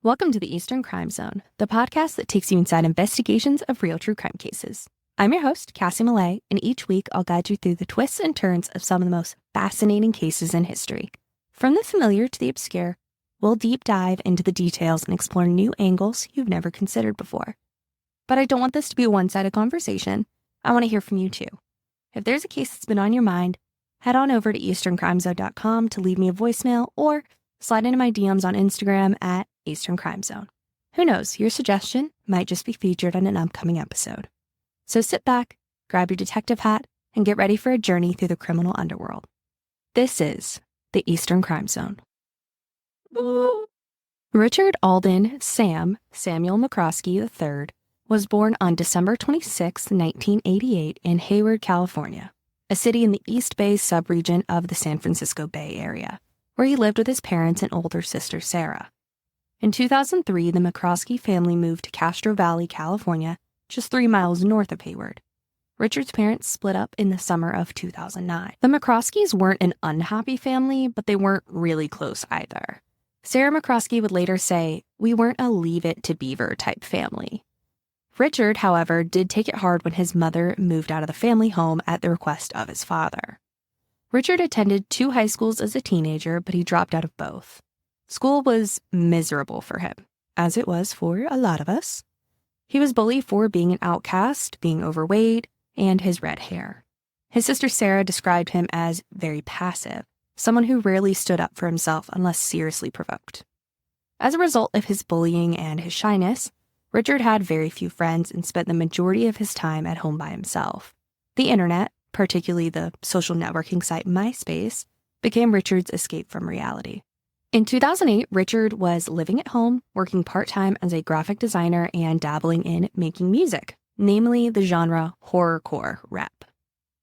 Welcome to the Eastern Crime Zone, the podcast that takes you inside investigations of real true crime cases. I'm your host, Cassie Millay, and each week I'll guide you through the twists and turns of some of the most fascinating cases in history. From the familiar to the obscure, we'll deep dive into the details and explore new angles you've never considered before. But I don't want this to be a one-sided conversation. I want to hear from you too. If there's a case that's been on your mind, head on over to easterncrimezone.com to leave me a voicemail or slide into my DMs on Instagram at Eastern Crime Zone. Who knows, your suggestion might just be featured on an upcoming episode. So sit back, grab your detective hat, and get ready for a journey through the criminal underworld. This is the Eastern Crime Zone. Richard Alden Samuel McCroskey III was born on December 26, 1988 in Hayward, California, a city in the East Bay subregion of the San Francisco Bay Area, where he lived with his parents and older sister Sarah. In 2003, the McCroskey family moved to Castro Valley, California, just 3 miles north of Hayward. Richard's parents split up in the summer of 2009. The McCroskeys weren't an unhappy family, but they weren't really close either. Sarah McCroskey would later say, "We weren't a leave-it-to-Beaver type family." Richard, however, did take it hard when his mother moved out of the family home at the request of his father. Richard attended 2 high schools as a teenager, but he dropped out of both. School was miserable for him, as it was for a lot of us. He was bullied for being an outcast, being overweight, and his red hair. His sister Sarah described him as very passive, someone who rarely stood up for himself unless seriously provoked. As a result of his bullying and his shyness, Richard had very few friends and spent the majority of his time at home by himself. The internet, particularly the social networking site MySpace, became Richard's escape from reality. In 2008, Richard was living at home, working part-time as a graphic designer and dabbling in making music, namely the genre horrorcore rap.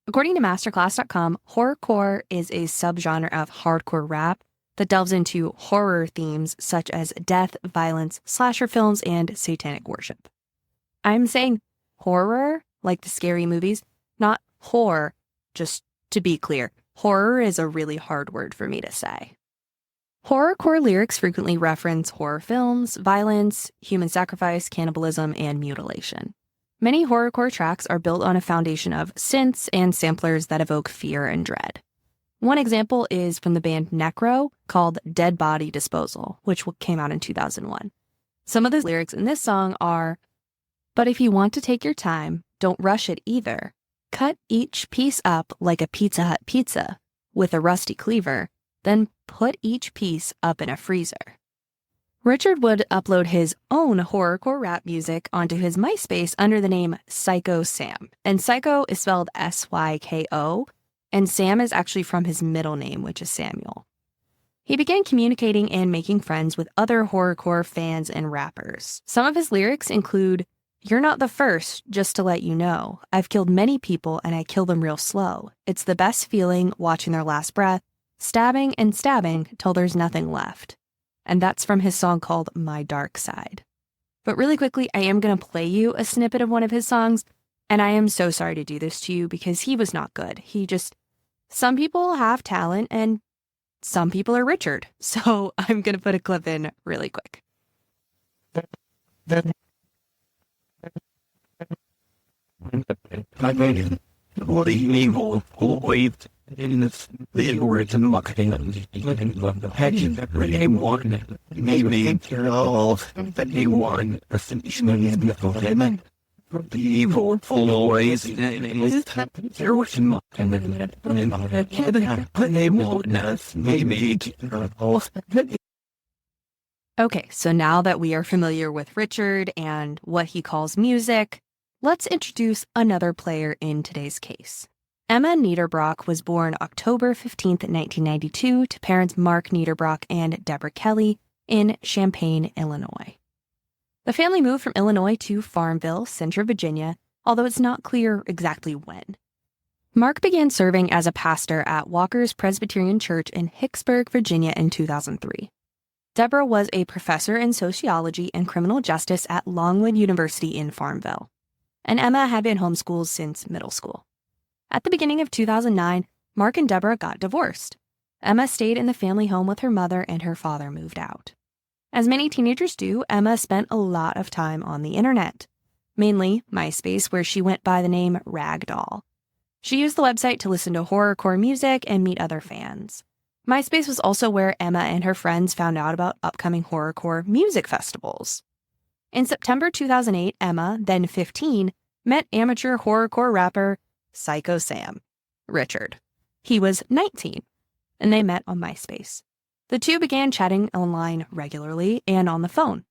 According to masterclass.com, horrorcore is a subgenre of hardcore rap that delves into horror themes such as death, violence, slasher films, and satanic worship. I'm saying horror, like the scary movies, not horror. Just to be clear, horror is a really hard word for me to say. Horrorcore lyrics frequently reference horror films, violence, human sacrifice, cannibalism, and mutilation. Many horrorcore tracks are built on a foundation of synths and samplers that evoke fear and dread. One example is from the band Necro called Dead Body Disposal, which came out in 2001. Some of the lyrics in this song are, "But if you want to take your time, don't rush it either. Cut each piece up like a Pizza Hut pizza with a rusty cleaver, then put each piece up in a freezer." Richard would upload his own horrorcore rap music onto his MySpace under the name Psycho Sam. And Psycho is spelled S-Y-K-O, and Sam is actually from his middle name, which is Samuel. He began communicating and making friends with other horrorcore fans and rappers. Some of his lyrics include, "You're not the first, just to let you know. I've killed many people and I kill them real slow. It's the best feeling watching their last breath, stabbing and stabbing till there's nothing left." And that's from his song called My Dark Side. But really quickly, I am going to play you a snippet of one of his songs, and I am so sorry to do this to you because he was not good. Some people have talent and some people are Richard. So I'm going to put a clip in really quick. I made it. What evil always in this big words and marketing the passion that really wanted maybe all that they want a solution is the the evil always there was not and they want us maybe Okay, so now that we are familiar with Richard and what he calls music, let's introduce another player in today's case. Emma Niederbrock was born October 15, 1992, to parents Mark Niederbrock and Debra Kelly in Champaign, Illinois. The family moved from Illinois to Farmville, Central Virginia, although it's not clear exactly when. Mark began serving as a pastor at Walker's Presbyterian Church in Hicksburg, Virginia in 2003. Debra was a professor in sociology and criminal justice at Longwood University in Farmville, and Emma had been homeschooled since middle school. At the beginning of 2009, Mark and Debra got divorced. Emma stayed in the family home with her mother and her father moved out. As many teenagers do, Emma spent a lot of time on the internet, mainly MySpace, where she went by the name Ragdoll. She used the website to listen to horrorcore music and meet other fans. MySpace was also where Emma and her friends found out about upcoming horrorcore music festivals. In September 2008, Emma, then 15, met amateur horrorcore rapper Psycho Sam, Richard. He was 19, and they met on MySpace. The two began chatting online regularly and on the phone.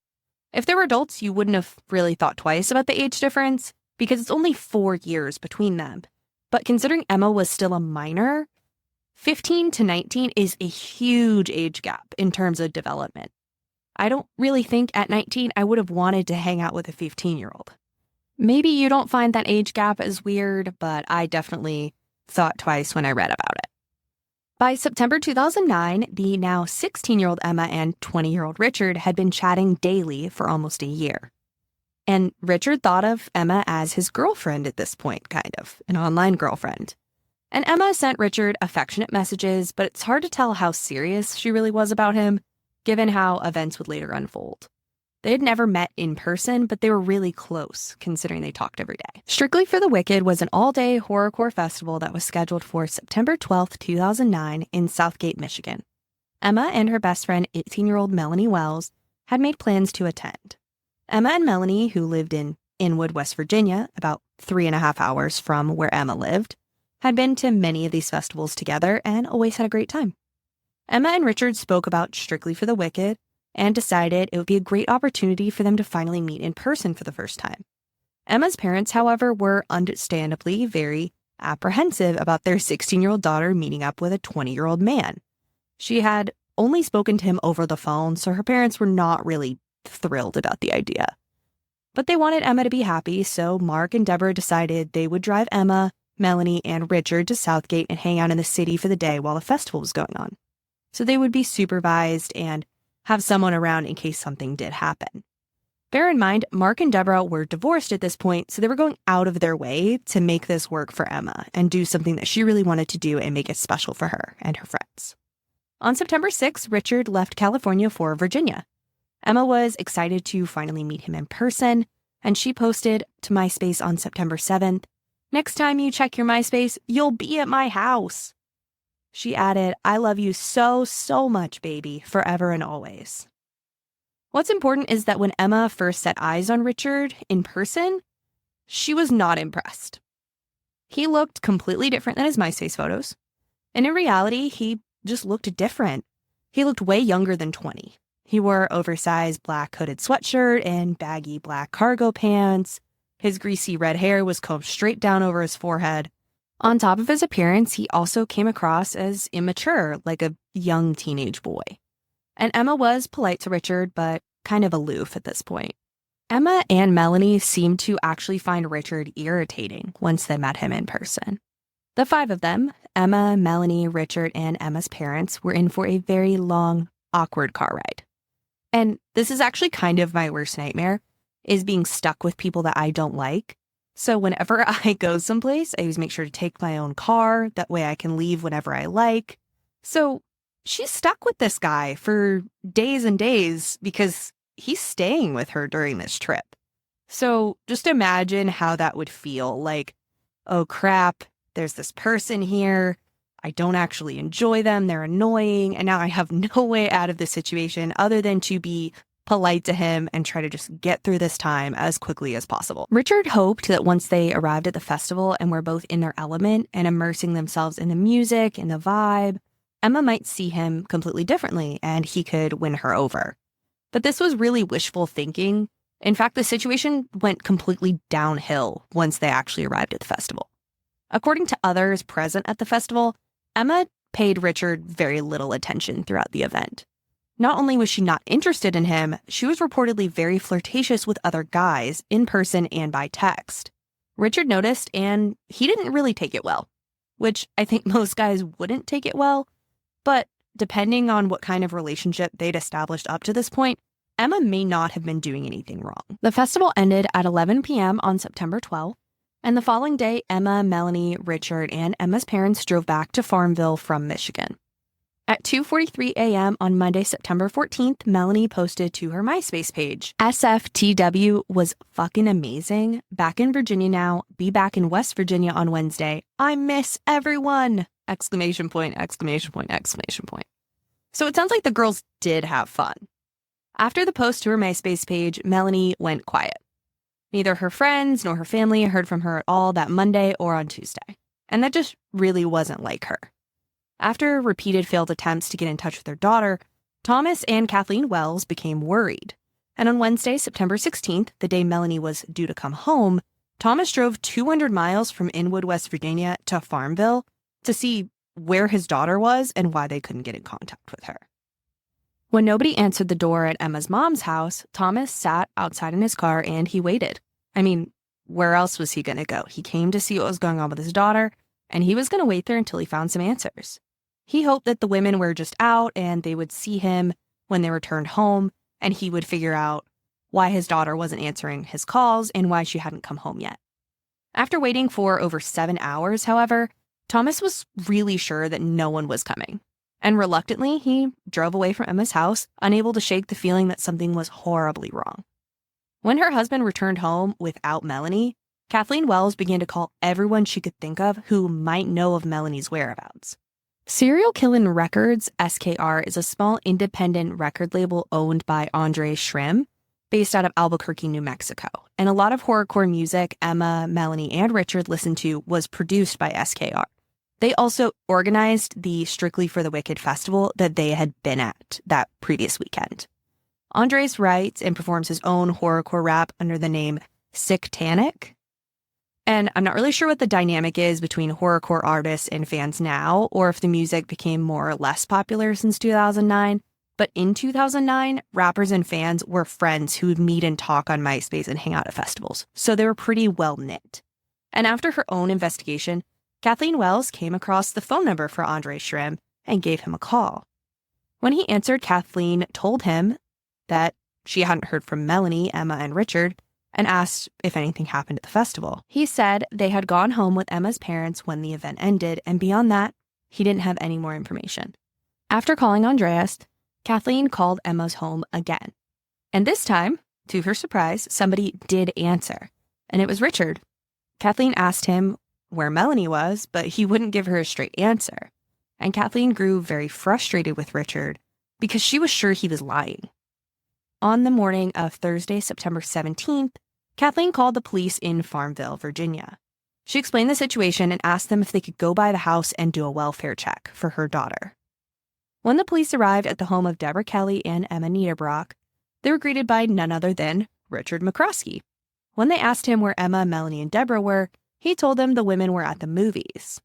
If they were adults, you wouldn't have really thought twice about the age difference because it's only 4 years between them. But considering Emma was still a minor, 15 to 19 is a huge age gap in terms of development. I don't really think at 19 I would have wanted to hang out with a 15-year-old. Maybe you don't find that age gap as weird, but I definitely thought twice when I read about it. By September 2009, the now 16-year-old Emma and 20-year-old Richard had been chatting daily for almost a year. And Richard thought of Emma as his girlfriend at this point, kind of, an online girlfriend. And Emma sent Richard affectionate messages, but it's hard to tell how serious she really was about him, given how events would later unfold. They had never met in person, but they were really close, considering they talked every day. Strictly for the Wicked was an all-day horrorcore festival that was scheduled for September 12th, 2009 in Southgate, Michigan. Emma and her best friend, 18-year-old Melanie Wells, had made plans to attend. Emma and Melanie, who lived in Inwood, West Virginia, about 3.5 hours from where Emma lived, had been to many of these festivals together and always had a great time. Emma and Richard spoke about Strictly for the Wicked and decided it would be a great opportunity for them to finally meet in person for the first time. Emma's parents, however, were understandably very apprehensive about their 16-year-old daughter meeting up with a 20-year-old man. She had only spoken to him over the phone, so her parents were not really thrilled about the idea. But they wanted Emma to be happy, so Mark and Debra decided they would drive Emma, Melanie, and Richard to Southgate and hang out in the city for the day while the festival was going on. So they would be supervised and have someone around in case something did happen. Bear in mind, Mark and Debra were divorced at this point, so they were going out of their way to make this work for Emma and do something that she really wanted to do and make it special for her and her friends. On September 6th, Richard left California for Virginia. Emma was excited to finally meet him in person, and she posted to MySpace on September 7th, "Next time you check your MySpace, you'll be at my house." She added, "I love you so, so much, baby, forever and always." What's important is that when Emma first set eyes on Richard in person, she was not impressed. He looked completely different than his MySpace photos. And in reality, he just looked different. He looked way younger than 20. He wore oversized black hooded sweatshirt and baggy black cargo pants. His greasy red hair was combed straight down over his forehead. On top of his appearance, he also came across as immature, like a young teenage boy. And Emma was polite to Richard, but kind of aloof at this point. Emma and Melanie seemed to actually find Richard irritating once they met him in person. The 5 of them, Emma, Melanie, Richard, and Emma's parents, were in for a very long, awkward car ride. And this is actually kind of my worst nightmare, is being stuck with people that I don't like. So whenever I go someplace, I always make sure to take my own car. That way I can leave whenever I like. So she's stuck with this guy for days and days because he's staying with her during this trip. So just imagine how that would feel. Like, oh crap, there's this person here. I don't actually enjoy them. They're annoying. And now I have no way out of this situation other than to be polite to him and try to just get through this time as quickly as possible. Richard hoped that once they arrived at the festival and were both in their element and immersing themselves in the music and the vibe, Emma might see him completely differently and he could win her over. But this was really wishful thinking. In fact, the situation went completely downhill once they actually arrived at the festival. According to others present at the festival, Emma paid Richard very little attention throughout the event. Not only was she not interested in him, she was reportedly very flirtatious with other guys in person and by text. Richard noticed, and he didn't really take it well, which I think most guys wouldn't take it well. But depending on what kind of relationship they'd established up to this point, Emma may not have been doing anything wrong. The festival ended at 11 p.m. on September 12th, and the following day, Emma, Melanie, Richard, and Emma's parents drove back to Farmville from Michigan. At 2:43 a.m. on Monday, September 14th, Melanie posted to her MySpace page, "SFTW was fucking amazing. Back in Virginia now. Be back in West Virginia on Wednesday. I miss everyone!" Exclamation point, exclamation point, exclamation point. So it sounds like the girls did have fun. After the post to her MySpace page, Melanie went quiet. Neither her friends nor her family heard from her at all that Monday or on Tuesday. And that just really wasn't like her. After repeated failed attempts to get in touch with their daughter, Thomas and Kathleen Wells became worried. And on Wednesday, September 16th, the day Melanie was due to come home, Thomas drove 200 miles from Inwood, West Virginia to Farmville to see where his daughter was and why they couldn't get in contact with her. When nobody answered the door at Emma's mom's house, Thomas sat outside in his car and he waited. I mean, where else was he going to go? He came to see what was going on with his daughter, and he was going to wait there until he found some answers. He hoped that the women were just out and they would see him when they returned home, and he would figure out why his daughter wasn't answering his calls and why she hadn't come home yet. After waiting for over 7 hours, however, Thomas was really sure that no one was coming. And reluctantly, he drove away from Emma's house, unable to shake the feeling that something was horribly wrong. When her husband returned home without Melanie, Kathleen Wells began to call everyone she could think of who might know of Melanie's whereabouts. Serial Killin' Records, SKR, is a small independent record label owned by Andre Schrimm, based out of Albuquerque, New Mexico. And a lot of horrorcore music Emma, Melanie, and Richard listened to was produced by SKR. They also organized the Strictly for the Wicked festival that they had been at that previous weekend. Andres writes and performs his own horrorcore rap under the name Sicktanic. And I'm not really sure what the dynamic is between horrorcore artists and fans now, or if the music became more or less popular since 2009. But in 2009, rappers and fans were friends who would meet and talk on MySpace and hang out at festivals. So they were pretty well-knit. And after her own investigation, Kathleen Wells came across the phone number for Andre Schrimm and gave him a call. When he answered, Kathleen told him that she hadn't heard from Melanie, Emma, and Richard, and asked if anything happened at the festival. He said they had gone home with Emma's parents when the event ended, and beyond that, he didn't have any more information. After calling Andreas, Kathleen called Emma's home again. And this time, to her surprise, somebody did answer, and it was Richard. Kathleen asked him where Melanie was, but he wouldn't give her a straight answer. And Kathleen grew very frustrated with Richard because she was sure he was lying. On the morning of Thursday, September 17th, Kathleen called the police in Farmville, Virginia. She explained the situation and asked them if they could go by the house and do a welfare check for her daughter. When the police arrived at the home of Debra Kelly and Emma Niederbrock, they were greeted by none other than Richard McCroskey. When they asked him where Emma, Melanie, and Debra were, he told them the women were at the movies.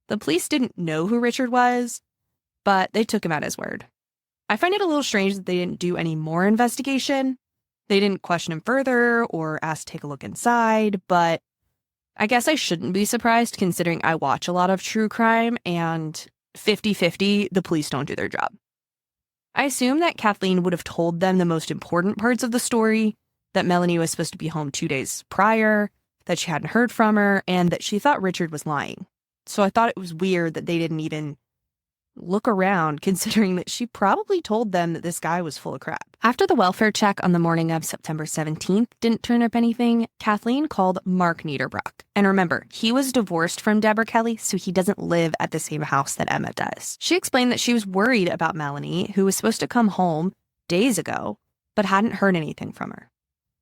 The police didn't know who Richard was, but they took him at his word. I find it a little strange that they didn't do any more investigation. They didn't question him further or ask to take a look inside, but I guess I shouldn't be surprised considering I watch a lot of true crime and 50-50, the police don't do their job. I assume that Kathleen would have told them the most important parts of the story, that Melanie was supposed to be home 2 days prior, that she hadn't heard from her, and that she thought Richard was lying. So I thought it was weird that they didn't even look around, considering that she probably told them that this guy was full of crap. After the welfare check on the morning of September 17th didn't turn up anything, Kathleen called Mark Niederbrock. And remember, he was divorced from Debra Kelly, so he doesn't live at the same house that Emma does. She explained that she was worried about Melanie, who was supposed to come home days ago, but hadn't heard anything from her.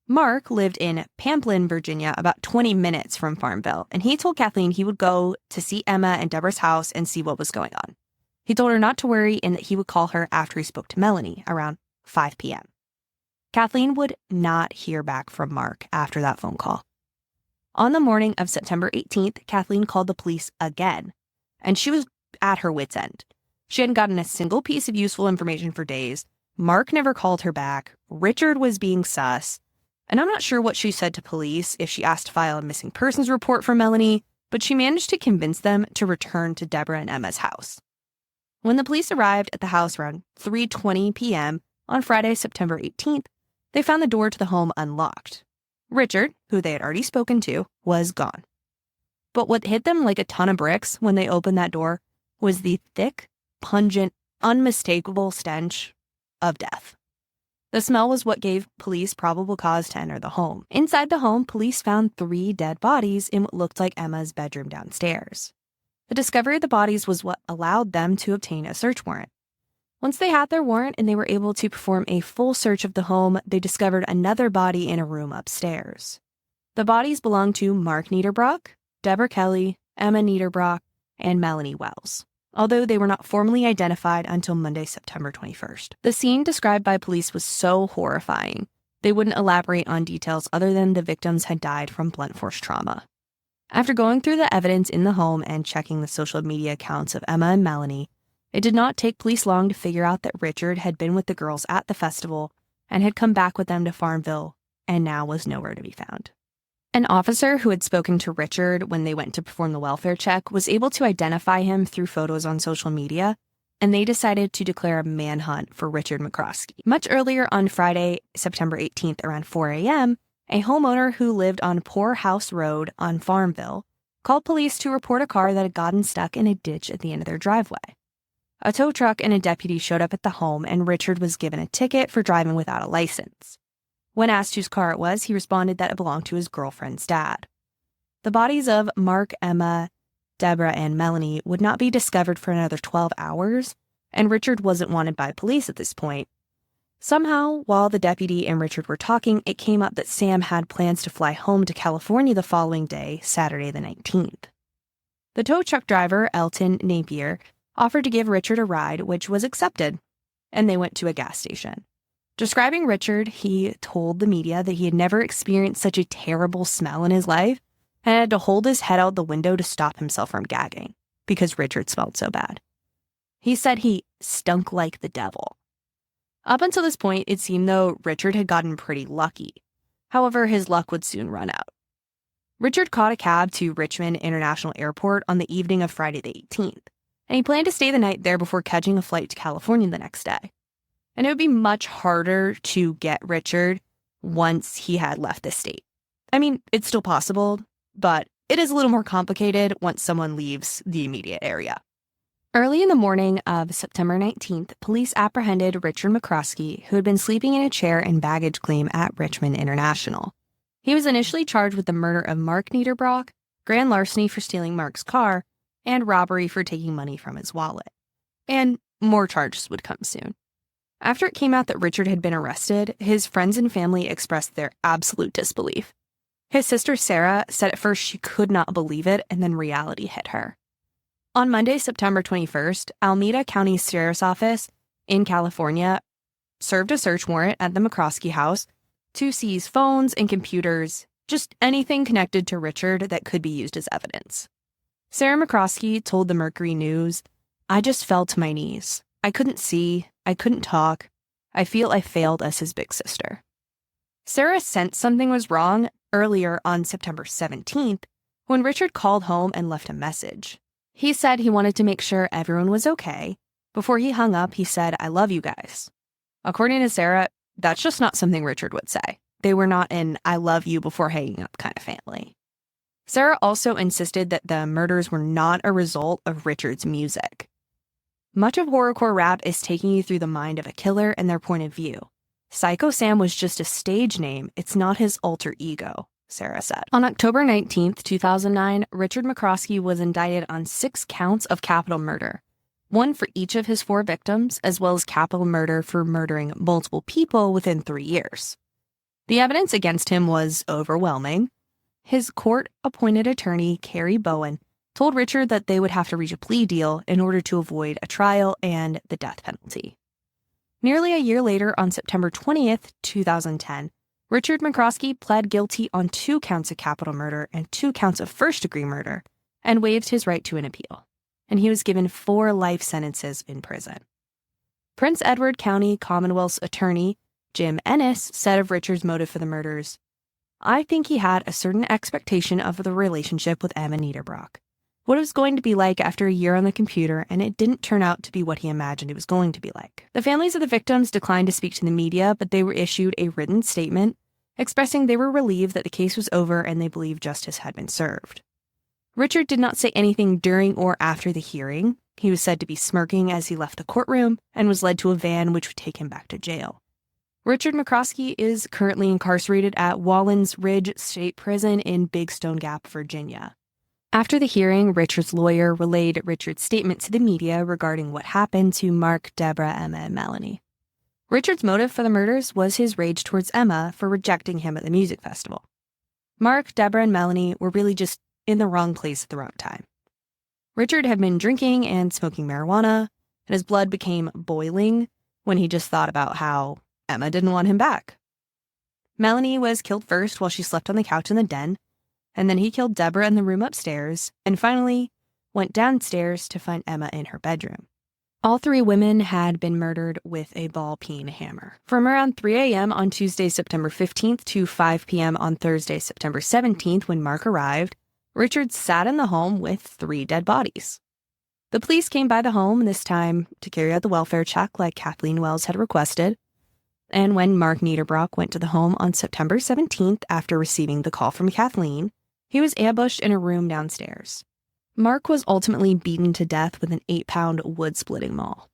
Mark lived in Pamplin, Virginia, about 20 minutes from Farmville, and he told Kathleen he would go to see Emma and Debra's house and see what was going on. He told her not to worry and that he would call her after he spoke to Melanie around 5 p.m. Kathleen would not hear back from Mark after that phone call. On the morning of September 18th, Kathleen called the police again, and she was at her wit's end. She hadn't gotten a single piece of useful information for days. Mark never called her back. Richard was being sus. And I'm not sure what she said to police, if she asked to file a missing persons report for Melanie, but she managed to convince them to return to Debra and Emma's house. When the police arrived at the house around 3:20 p.m. on Friday, September 18th, they found the door to the home unlocked. Richard, who they had already spoken to, was gone. But what hit them like a ton of bricks when they opened that door was the thick, pungent unmistakable stench of death. The smell was what gave police probable cause to enter the home. Inside the home, police found 3 dead bodies in what looked like Emma's bedroom downstairs. The discovery of the bodies was what allowed them to obtain a search warrant. Once they had their warrant and they were able to perform a full search of the home, they discovered another body in a room upstairs. The bodies belonged to Mark Niederbrock, Debra Kelly, Emma Niederbrock, and Melanie Wells, although they were not formally identified until Monday, September 21st. The scene described by police was so horrifying, they wouldn't elaborate on details other than the victims had died from blunt force trauma. After going through the evidence in the home and checking the social media accounts of Emma and Melanie, it did not take police long to figure out that Richard had been with the girls at the festival and had come back with them to Farmville and now was nowhere to be found. An officer who had spoken to Richard when they went to perform the welfare check was able to identify him through photos on social media, and they decided to declare a manhunt for Richard McCroskey. Much earlier on Friday, September 18th, around 4 a.m., a homeowner who lived on Poor House Road on Farmville called police to report a car that had gotten stuck in a ditch at the end of their driveway. A tow truck and a deputy showed up at the home, and Richard was given a ticket for driving without a license. When asked whose car it was, he responded that it belonged to his girlfriend's dad. The bodies of Mark, Emma, Debra, and Melanie would not be discovered for another 12 hours, and Richard wasn't wanted by police at this point. Somehow, while the deputy and Richard were talking, it came up that Sam had plans to fly home to California the following day, Saturday the 19th. The tow truck driver, Elton Napier, offered to give Richard a ride, which was accepted, and they went to a gas station. Describing Richard, he told the media that he had never experienced such a terrible smell in his life and had to hold his head out the window to stop himself from gagging because Richard smelled so bad. He said he stunk like the devil. Up until this point, it seemed though Richard had gotten pretty lucky. However, his luck would soon run out. Richard caught a cab to Richmond International Airport on the evening of Friday the 18th, and he planned to stay the night there before catching a flight to California the next day. And it would be much harder to get Richard once he had left the state. I mean, it's still possible, but it is a little more complicated once someone leaves the immediate area. Early in the morning of September 19th, police apprehended Richard McCroskey, who had been sleeping in a chair and baggage claim at Richmond International. He was initially charged with the murder of Mark Niederbrock, grand larceny for stealing Mark's car, and robbery for taking money from his wallet. And more charges would come soon. After it came out that Richard had been arrested, his friends and family expressed their absolute disbelief. His sister Sarah said at first she could not believe it, and then reality hit her. On Monday, September 21st, Alameda County Sheriff's Office in California served a search warrant at the McCroskey house to seize phones and computers, just anything connected to Richard that could be used as evidence. Sarah McCroskey told the Mercury News, "I just fell to my knees. I couldn't see. I couldn't talk. I feel I failed as his big sister." Sarah sensed something was wrong earlier on September 17th when Richard called home and left a message. He said he wanted to make sure everyone was okay. Before he hung up, he said, "I love you guys." According to Sarah, that's just not something Richard would say. They were not an "I love you before hanging up" kind of family. Sarah also insisted that the murders were not a result of Richard's music. Much of horrorcore rap is taking you through the mind of a killer and their point of view. Psycho Sam was just a stage name, it's not his alter ego, Sarah said. On October 19th, 2009, Richard McCroskey was indicted on 6 counts of capital murder, 1 for each of his 4 victims, as well as capital murder for murdering multiple people within 3 years. The evidence against him was overwhelming. His court-appointed attorney, Carrie Bowen, told Richard that they would have to reach a plea deal in order to avoid a trial and the death penalty. Nearly a year later, on September 20th, 2010, Richard McCroskey pled guilty on 2 counts of capital murder and 2 counts of first-degree murder and waived his right to an appeal, and he was given 4 life sentences in prison. Prince Edward County Commonwealth's attorney, Jim Ennis, said of Richard's motive for the murders, "I think he had a certain expectation of the relationship with Emma Niederbrock, what it was going to be like after a year on the computer, and it didn't turn out to be what he imagined it was going to be like." The families of the victims declined to speak to the media, but they were issued a written statement expressing they were relieved that the case was over and they believed justice had been served. Richard did not say anything during or after the hearing, He was said to be smirking as he left the courtroom and was led to a van which would take him back to jail. Richard McCroskey is currently incarcerated at Wallens Ridge State Prison in Big Stone Gap, Virginia. After the hearing, Richard's lawyer relayed Richard's statement to the media regarding what happened to Mark, Debra, Emma, and Melanie. Richard's motive for the murders was his rage towards Emma for rejecting him at the music festival. Mark, Debra, and Melanie were really just in the wrong place at the wrong time. Richard had been drinking and smoking marijuana, and his blood became boiling when he just thought about how Emma didn't want him back. Melanie was killed first while she slept on the couch in the den, and then he killed Debra in the room upstairs, and finally went downstairs to find Emma in her bedroom. All three women had been murdered with a ball-peen hammer. From around 3 a.m. on Tuesday, September 15th to 5 p.m. on Thursday, September 17th, when Mark arrived, Richard sat in the home with 3 dead bodies. The police came by the home, this time to carry out the welfare check like Kathleen Wells had requested. And when Mark Niederbrock went to the home on September 17th after receiving the call from Kathleen, he was ambushed in a room downstairs. Mark was ultimately beaten to death with an 8-pound wood-splitting maul.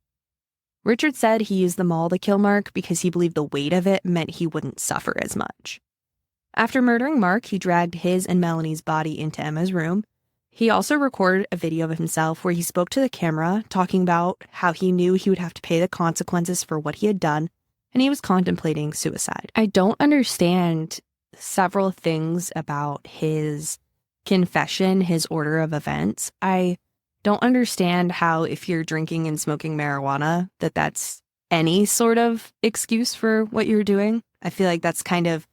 Richard said he used the maul to kill Mark because he believed the weight of it meant he wouldn't suffer as much. After murdering Mark, he dragged his and Melanie's body into Emma's room. He also recorded a video of himself where he spoke to the camera, talking about how he knew he would have to pay the consequences for what he had done, and he was contemplating suicide. I don't understand several things about his confession, his order of events. I don't understand how if you're drinking and smoking marijuana, that's any sort of excuse for what you're doing. I feel like that's kind of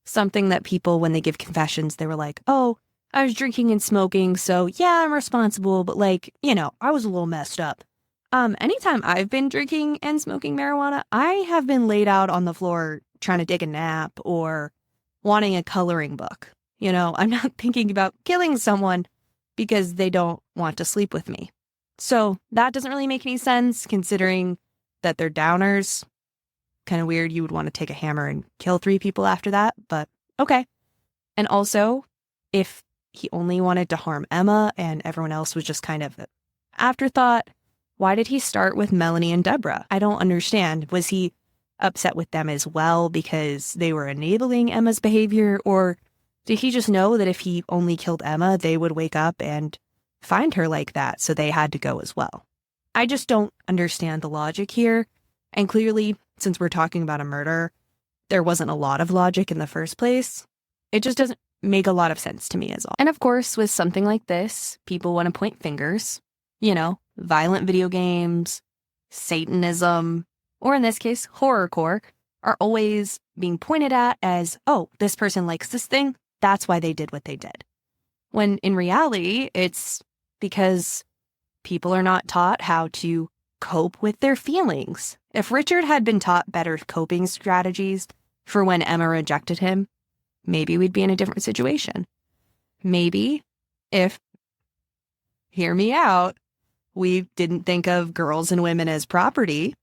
something that people, when they give confessions, they were like, oh, I was drinking and smoking, so yeah, I'm responsible, but I was a little messed up. Anytime I've been drinking and smoking marijuana, I have been laid out on the floor trying to take a nap or wanting a coloring book. I'm not thinking about killing someone because they don't want to sleep with me. So that doesn't really make any sense considering that they're downers. Kind of weird you would want to take a hammer and kill 3 people after that, but okay. And also, if he only wanted to harm Emma and everyone else was just kind of an afterthought, why did he start with Melanie and Debra? I don't understand. Was he upset with them as well because they were enabling Emma's behavior, or did he just know that if he only killed Emma, they would wake up and find her like that, so they had to go as well? I just don't understand the logic here. And clearly, since we're talking about a murder, there wasn't a lot of logic in the first place. It just doesn't make a lot of sense to me as all. And of course, with something like this, people want to point fingers. Violent video games, Satanism, or in this case, horrorcore, are always being pointed at as, oh, this person likes this thing, that's why they did what they did. When in reality, it's because people are not taught how to cope with their feelings. If Richard had been taught better coping strategies for when Emma rejected him, maybe we'd be in a different situation. Maybe if, hear me out, we didn't think of girls and women as property,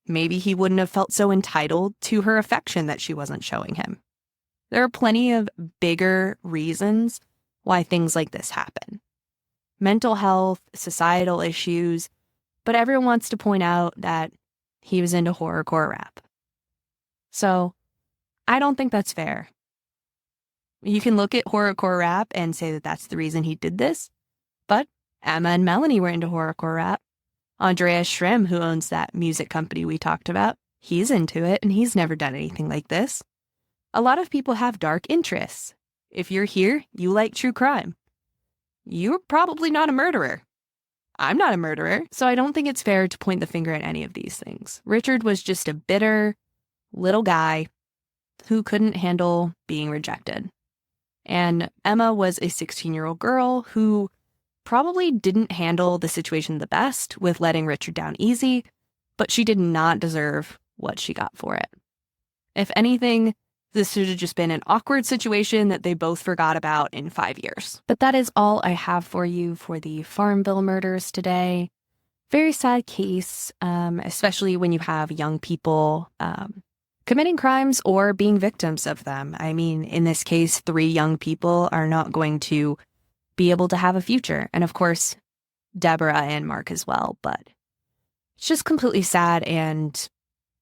maybe he wouldn't have felt so entitled to her affection that she wasn't showing him. There are plenty of bigger reasons why things like this happen. Mental health, societal issues, but everyone wants to point out that he was into horrorcore rap. So, I don't think that's fair. You can look at horrorcore rap and say that that's the reason he did this, but Emma and Melanie were into horrorcore rap. Andreas Schrimm, who owns that music company we talked about, he's into it and he's never done anything like this. A lot of people have dark interests. If you're here, you like true crime. You're probably not a murderer. I'm not a murderer, so I don't think it's fair to point the finger at any of these things. Richard was just a bitter little guy who couldn't handle being rejected. And Emma was a 16-year-old girl who probably didn't handle the situation the best with letting Richard down easy, but she did not deserve what she got for it. If anything, this should have just been an awkward situation that they both forgot about in 5 years. But that is all I have for you for the Farmville murders today. Very sad case, especially when you have young people committing crimes or being victims of them. I mean, in this case, 3 young people are not going to be able to have a future. And of course, Debra and Mark as well, but it's just completely sad and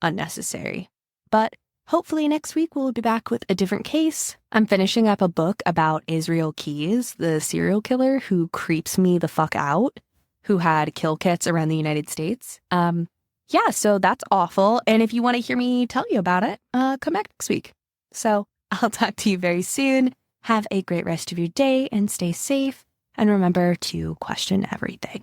unnecessary. But hopefully next week we'll be back with a different case. I'm finishing up a book about Israel Keyes, the serial killer who creeps me the fuck out, who had kill kits around the United States. Yeah, so that's awful. And if you want to hear me tell you about it, come back next week. So I'll talk to you very soon. Have a great rest of your day and stay safe. And remember to question everything.